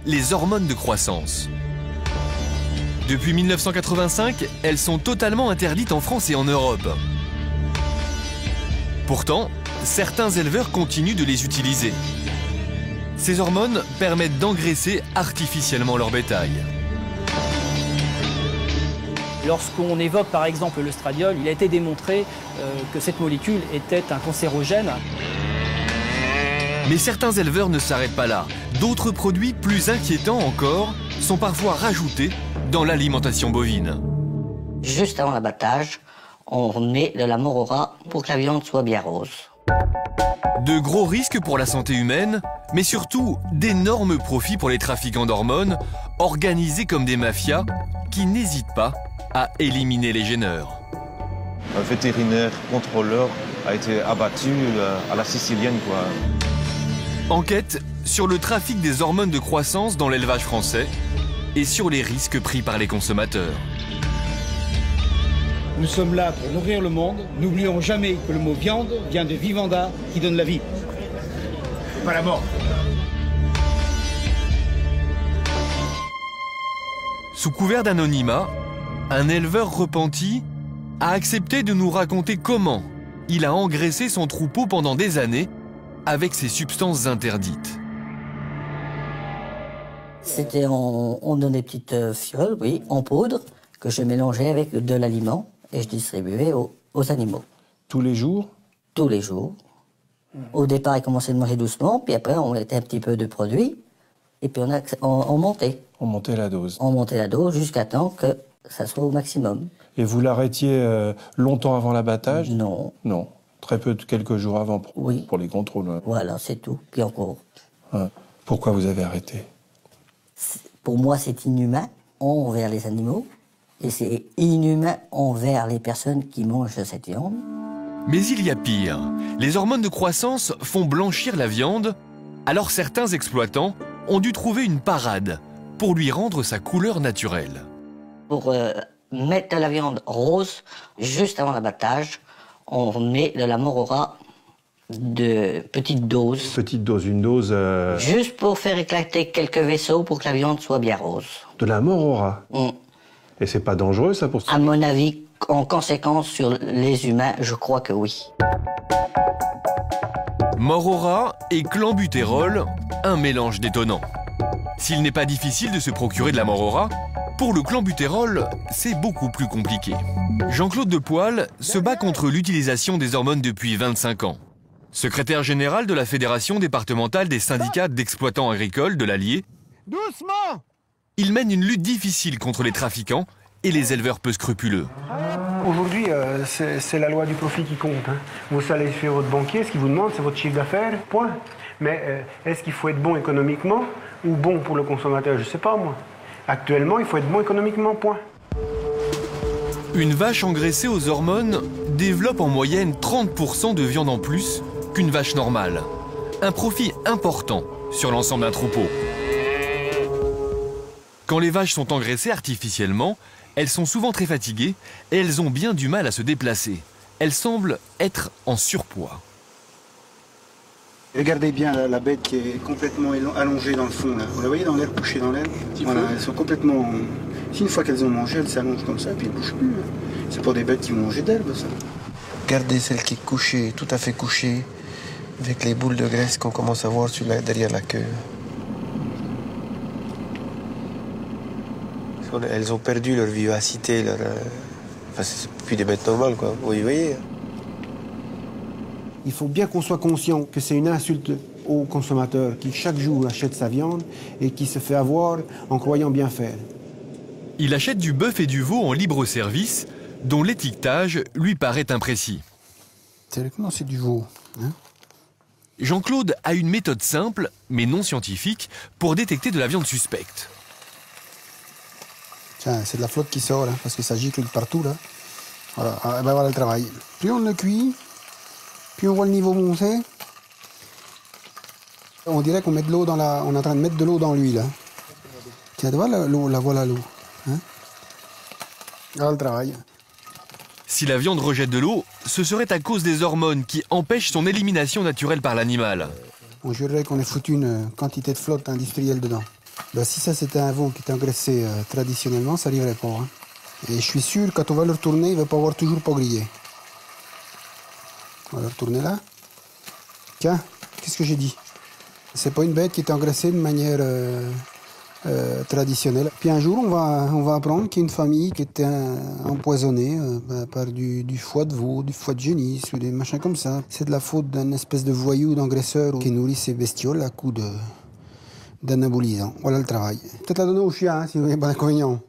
les hormones de croissance. Depuis 1985, elles sont totalement interdites en France et en Europe. Pourtant, certains éleveurs continuent de les utiliser. Ces hormones permettent d'engraisser artificiellement leur bétail. Lorsqu'on évoque par exemple l'estradiol, il a été démontré que cette molécule était un cancérogène. Mais certains éleveurs ne s'arrêtent pas là. D'autres produits plus inquiétants encore sont parfois rajoutés dans l'alimentation bovine. Juste avant l'abattage, on met de la morora pour que la viande soit bien rose. De gros risques pour la santé humaine, mais surtout d'énormes profits pour les trafiquants d'hormones, organisés comme des mafias qui n'hésitent pas à éliminer les gêneurs. Un vétérinaire contrôleur a été abattu à la sicilienne, quoi. Enquête sur le trafic des hormones de croissance dans l'élevage français et sur les risques pris par les consommateurs. Nous sommes là pour nourrir le monde. N'oublions jamais que le mot viande vient de vivanda, qui donne la vie. Pas la mort. Sous couvert d'anonymat, un éleveur repenti a accepté de nous raconter comment il a engraissé son troupeau pendant des années avec ces substances interdites. C'était on donne des petites fioles, oui, en poudre, que je mélangeais avec de l'aliment et je distribuais aux animaux. Tous les jours? Tous les jours. Au départ, ils commençaient de manger doucement, puis après, on mettait un petit peu de produit, et puis on montait. On montait la dose? On montait la dose jusqu'à temps que ça soit au maximum. Et vous l'arrêtiez longtemps avant l'abattage? Non. Non. Très peu, quelques jours avant oui. Pour les contrôles. Voilà, c'est tout. Puis encore. Pourquoi vous avez arrêté? Pour moi, c'est inhumain envers les animaux et c'est inhumain envers les personnes qui mangent cette viande. Mais il y a pire. Les hormones de croissance font blanchir la viande, alors certains exploitants ont dû trouver une parade pour lui rendre sa couleur naturelle. Pour mettre de la viande rose, juste avant l'abattage, on met de la morora de petite dose. Petite dose, une dose... Juste pour faire éclater quelques vaisseaux pour que la viande soit bien rose. De la morora. Et c'est pas dangereux, ça, pour ça? À mon avis, en conséquence sur les humains, je crois que oui. Morora et clenbutérol, un mélange détonnant. S'il n'est pas difficile de se procurer de la morora, pour le clenbutérol, c'est beaucoup plus compliqué. Jean-Claude Depoil se bat contre l'utilisation des hormones depuis 25 ans. Secrétaire général de la Fédération départementale des syndicats d'exploitants agricoles de l'Allier, doucement, il mène une lutte difficile contre les trafiquants et les éleveurs peu scrupuleux. Aujourd'hui, c'est la loi du profit qui compte. Vous allez chez votre banquier, ce qu'il vous demande, c'est votre chiffre d'affaires, point. Mais est-ce qu'il faut être bon économiquement ou bon pour le consommateur? Je ne sais pas, moi. Actuellement, il faut être bon économiquement, point. Une vache engraissée aux hormones développe en moyenne 30% de viande en plus qu'une vache normale. Un profit important sur l'ensemble d'un troupeau. Quand les vaches sont engraissées artificiellement, elles sont souvent très fatiguées et elles ont bien du mal à se déplacer. Elles semblent être en surpoids. Regardez bien la bête qui est complètement allongée dans le fond. Là. Vous la voyez dans l'air, couchée dans l'air? Voilà, elles sont complètement... Si une fois qu'elles ont mangé, elles s'allongent comme ça, puis elles ne bougent plus. C'est pour des bêtes qui vont manger d'herbe, ça. Regardez celle qui est couchée, tout à fait couchée, avec les boules de graisse qu'on commence à voir derrière la queue. Elles ont perdu leur vivacité, Enfin, c'est plus des bêtes normales, quoi. Vous voyez. Il faut bien qu'on soit conscient que c'est une insulte aux consommateurs qui chaque jour achète sa viande et qui se fait avoir en croyant bien faire. Il achète du bœuf et du veau en libre service, dont l'étiquetage lui paraît imprécis. Théoriquement, c'est du veau. Jean-Claude a une méthode simple, mais non scientifique, pour détecter de la viande suspecte. Tiens, c'est de la flotte qui sort, parce que ça gicle partout, là. Voilà, ben voilà le travail. Plus on le cuit, plus on voit le niveau monter. On dirait qu'on met de l'eau dans la... On est en train de mettre de l'eau dans l'huile. Tiens, tu vois l'eau, la voilà l'eau. Voilà le travail. Si la viande rejette de l'eau, ce serait à cause des hormones qui empêchent son élimination naturelle par l'animal. On jurerait qu'on ait foutu une quantité de flotte industrielle dedans. Ben, si ça c'était un veau qui était engraissé traditionnellement, ça n'arriverait pas. Hein. Et je suis sûr, quand on va le retourner, il ne va pas avoir toujours pas grillé. On va le retourner là. Tiens, qu'est-ce que j'ai dit? C'est pas une bête qui est engraissée de manière traditionnelle. Puis un jour, on va apprendre qu'il y a une famille qui était empoisonnée par du foie de veau, du foie de génisse ou des machins comme ça. C'est de la faute d'un espèce de voyou, d'engraisseur qui nourrit ces bestioles à coups d'anabolisants. Voilà le travail. Peut-être la donner au chien, hein, si vous n'avez pas d'inconvénient.